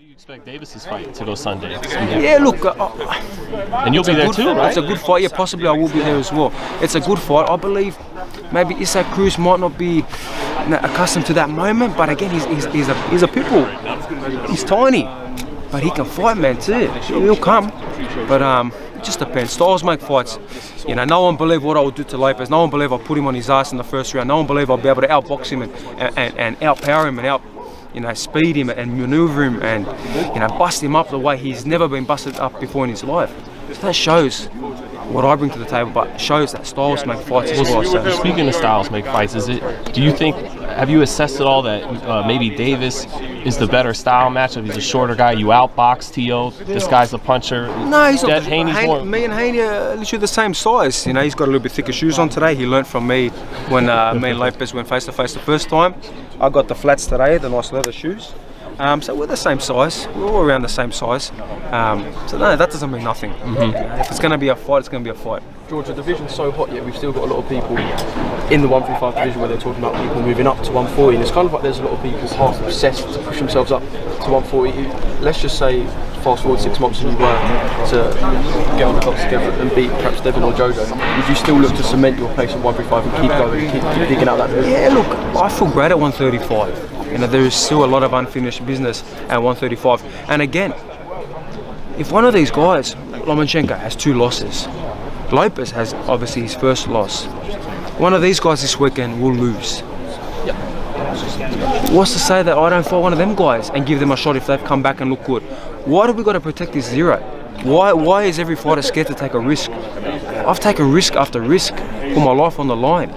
Do you expect Davis's fight to go Sunday? Yeah, look, and you'll be there too, right? It's a good fight. Yeah, possibly I will be there as well. It's a good fight. I believe maybe Isaac Cruz might not be accustomed to that moment, but again, he's a pit bull. He's tiny, but he can fight, man, too. He'll come, but it just depends. Styles make fights. You know, no one believe what I would do to Lopez. No one believe I'll put him on his ass in the first round. No one believe I'll be able to outbox him and outpower him and speed him and maneuver him and bust him up the way he's never been busted up before in his life. So that shows what I bring to the table, but shows that Styles make fights as well. So. Speaking of Styles make fights, do you think, have you assessed at all that maybe Davis is the better style matchup? He's a shorter guy, you outbox T.O., this guy's a puncher. No, he's not. Me and Haney are literally the same size. You know, he's got a little bit thicker shoes on today. He learnt from me when me and Lopez went face to face the first time. I got the flats today, the nice leather shoes. So we're the same size. We're all around the same size. So no, that doesn't mean nothing. If it's going to be a fight, it's going to be a fight. George, the division's so hot, yet we've still got a lot of people in the 135 division where they're talking about people moving up to 140. And it's kind of like there's a lot of people half obsessed to push themselves up to 140. Let's just say, fast forward 6 months and you were to get on the dots together and beat perhaps Devin or JoJo. Would you still look to cement your place at 135 and keep going, keep digging out that division? Yeah, look, I feel great at 135. You know, there is still a lot of unfinished business at 135. And again, if one of these guys, Lomachenko, has 2 losses, Lopez has obviously his first loss. One of these guys this weekend will lose. Yep. What's to say that I don't fight one of them guys and give them a shot if they've come back and look good? Why do we got to protect this zero? Why is every fighter scared to take a risk? I've taken risk after risk, put my life on the line.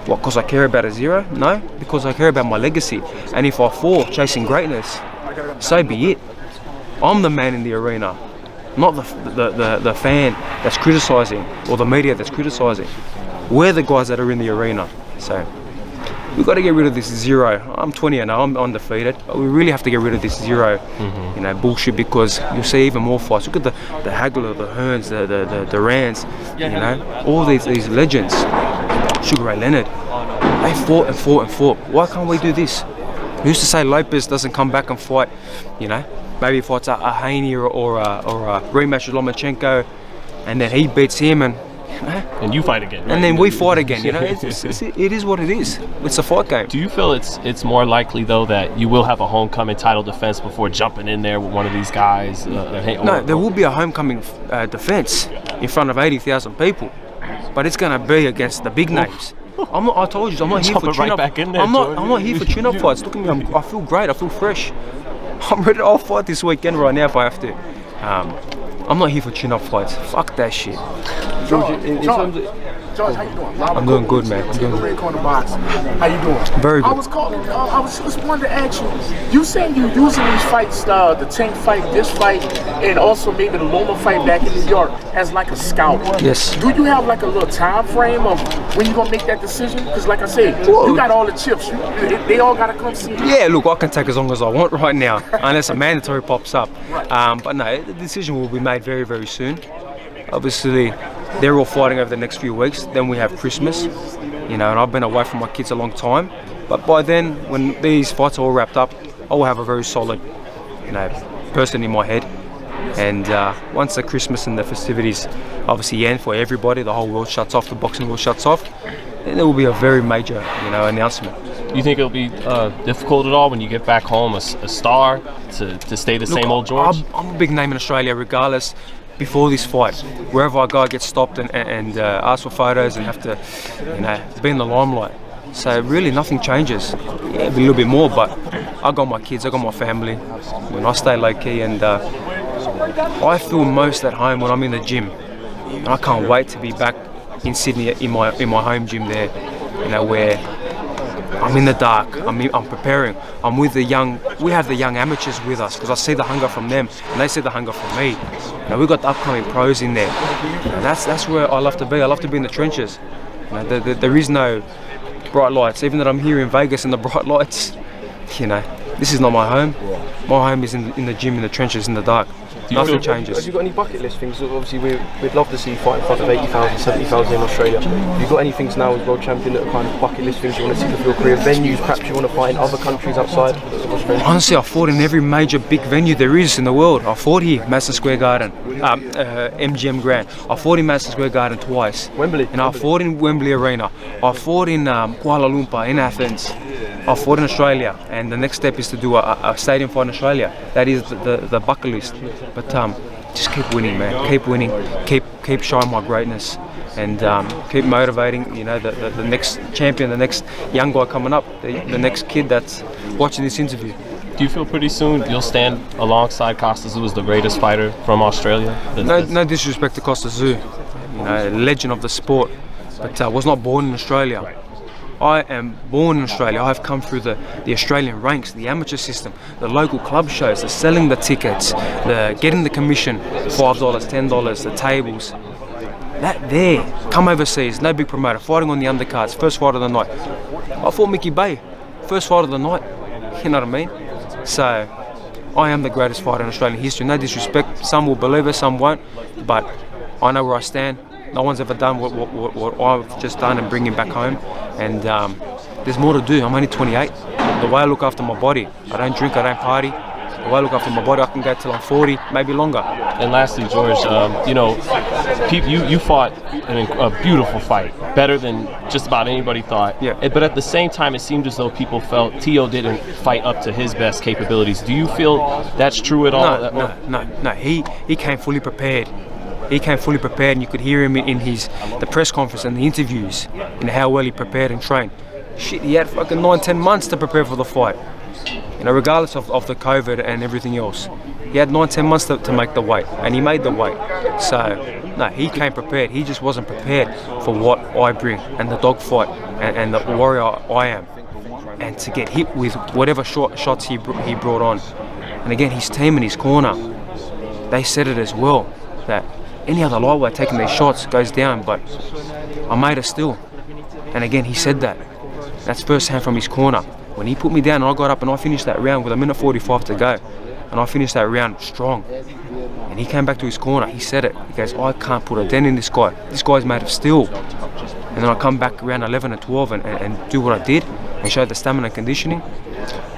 What, because I care about a zero? No, because I care about my legacy. And if I fall chasing greatness, so be it. I'm the man in the arena, not the fan that's criticising or the media that's criticising. We're the guys that are in the arena. So we've got to get rid of this zero. I'm 20-0, I'm undefeated, but we really have to get rid of this zero, bullshit, because you'll see even more fights. Look at the Hagler, the Hearns, the Rands, all these legends. Sugar Ray Leonard, they fought and fought and fought. Why can't we do this? Who's to say Lopez doesn't come back and fight, maybe fights a Haney or a rematch with Lomachenko, and then he beats him and you fight again, right? And then we fight again. It is what it is. It's a fight game. Do you feel it's more likely though that you will have a homecoming title defense before jumping in there with one of these guys? No, there will be a homecoming defense in front of 80,000 people, but it's going to be against the big names. I told you, I'm not here for tune-up. I'm not here for tune-up fights. Look at me, I feel great. I feel fresh. I'm ready. I'll fight this weekend right now if I have to. I'm not here for tune-up fights. Fuck that shit. George, in terms of... George, how you doing? I'm doing good, man. I'm doing good. Red Corner Box. How you doing? Very good. I was calling. I was just wanted to ask you. You said you using these fights, the Tank fight, this fight, and also maybe the Loma fight back in New York as like a scout. Yes. Do you have like a little time frame of when you gonna make that decision? Because like I said, you got all the chips. They all gotta come see you. Yeah, look, I can take as long as I want right now, unless a mandatory pops up. But no, the decision will be made very, very soon. Obviously, they're all fighting over the next few weeks. Then we have Christmas, and I've been away from my kids a long time. But by then, when these fights are all wrapped up, I will have a very solid, person in my head. And once the Christmas and the festivities obviously end for everybody, the whole world shuts off, the boxing world shuts off, then there will be a very major, announcement. Do you think it'll be difficult at all when you get back home, a star, to stay the same old George? I'm a big name in Australia, regardless. Before this fight, wherever I go, I get stopped and asked for photos and have to, be in the limelight. So really, nothing changes. Yeah, a little bit more, but I got my kids, I got my family. I stay low key, and I feel most at home when I'm in the gym. And I can't wait to be back in Sydney in my home gym there, where I'm in the dark, I'm preparing, I'm with the young, we have the young amateurs with us, because I see the hunger from them and they see the hunger from me. We've got the upcoming pros in there. That's where I love to be. I love to be in the trenches. There is no bright lights. Even that I'm here in Vegas in the bright lights, This is not my home. My home is in the gym, in the trenches, in the dark. Nothing changes. Have you got any bucket list things? Obviously, we'd love to see you fight in front of 80,000, 70,000 in Australia. Have you got any things now as world champion that are kind of bucket list things you want to see for your career? Venues perhaps you want to fight in other countries outside of Australia? Honestly, I fought in every major big venue there is in the world. I fought here, Madison Square Garden, MGM Grand. I fought in Madison Square Garden twice. Wembley. And I fought in Wembley Arena. I fought in Kuala Lumpur, in Athens. I fought in Australia, and the next step is to do a stadium fight in Australia. That is the bucket list. But just keep winning, man. Keep winning. Keep showing my greatness, and keep motivating. You know, the next champion, the next young guy coming up, the next kid that's watching this interview. Do you feel pretty soon you'll stand alongside Costa, who was the greatest fighter from Australia? No disrespect to Costa Zoo, you know, legend of the sport, but was not born in Australia. I am born in Australia. I've come through the Australian ranks, the amateur system, the local club shows, the selling the tickets, the getting the commission, $5, $10, the tables. That there, come overseas, no big promoter, fighting on the undercards, first fight of the night. I fought Mickey Bay, first fight of the night, you know what I mean? So, I am the greatest fighter in Australian history. No disrespect, some will believe it, some won't, but I know where I stand. No one's ever done what I've just done and bring him back home. And there's more to do. I'm only 28. The way I look after my body, I don't drink, I don't party. The way I look after my body, I can go till I'm 40, maybe longer. And lastly, George, you know, you fought a beautiful fight, better than just about anybody thought. Yeah. But at the same time, it seemed as though people felt Tio didn't fight up to his best capabilities. Do you feel that's true at all? No. He came fully prepared. He came fully prepared, and you could hear him in the press conference and the interviews, and how well he prepared and trained. Shit, he had fucking 9-10 months to prepare for the fight. You know, regardless of the COVID and everything else, he had 9-10 months to make the weight, and he made the weight. So, no, he came prepared. He just wasn't prepared for what I bring and the dogfight and the warrior I am, and to get hit with whatever shots he brought on. And again, his team in his corner, they said it as well, that any other lightweight taking these shots goes down, but I made it still. And again, he said that. That's first hand from his corner. When he put me down and I got up and I finished that round with 1:45 to go, and I finished that round strong. And he came back to his corner, he said it. He goes, I can't put a dent in this guy. This guy's made of steel. And then I come back around 11 and 12 and do what I did and show the stamina and conditioning.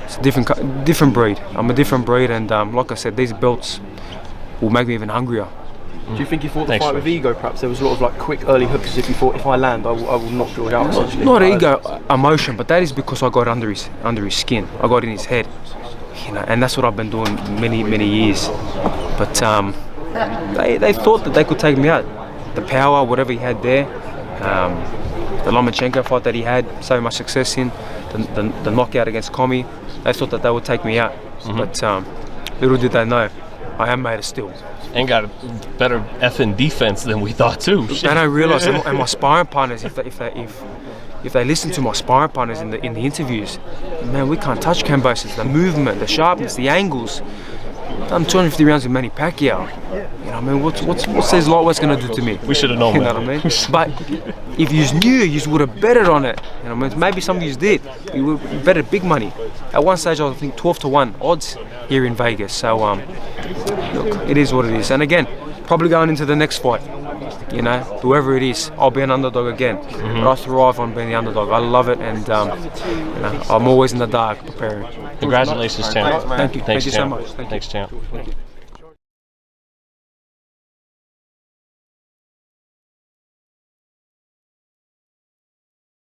It's a different breed. I'm a different breed, and like I said, these belts will make me even hungrier. Do you think he fought the fight with ego? Perhaps there was a lot of like quick early hooks. If he thought, if I land, I will knock George out. Essentially. Not ego, emotion, but that is because I got under his skin. I got in his head, you know, and that's what I've been doing many years. But they thought that they could take me out. The power, whatever he had there, the Lomachenko fight that he had so much success in, the knockout against Commie, they thought that they would take me out. But little did they know, I am made of steel. And got a better effing defense than we thought too. They don't realise, and my sparring partners, if they listen to my sparring partners in the interviews, man, we can't touch Kambosos. The movement, the sharpness, the angles. I'm 250 rounds with Manny Pacquiao. You know, I mean, what's these lightweights gonna do to me? We should have known. You know what I mean? But if you knew, you would have betted on it. You know, I mean, maybe some of you did. You would betted big money. At one stage, I think 12-1 odds here in Vegas. So, look, it is what it is. And again, probably going into the next fight, you know, whoever it is, I'll be an underdog again. But I thrive on being the underdog. I love it, and you know, I'm always in the dark preparing. Congratulations, champ. Thank you. Thanks, Thank you so much. Thanks, champ.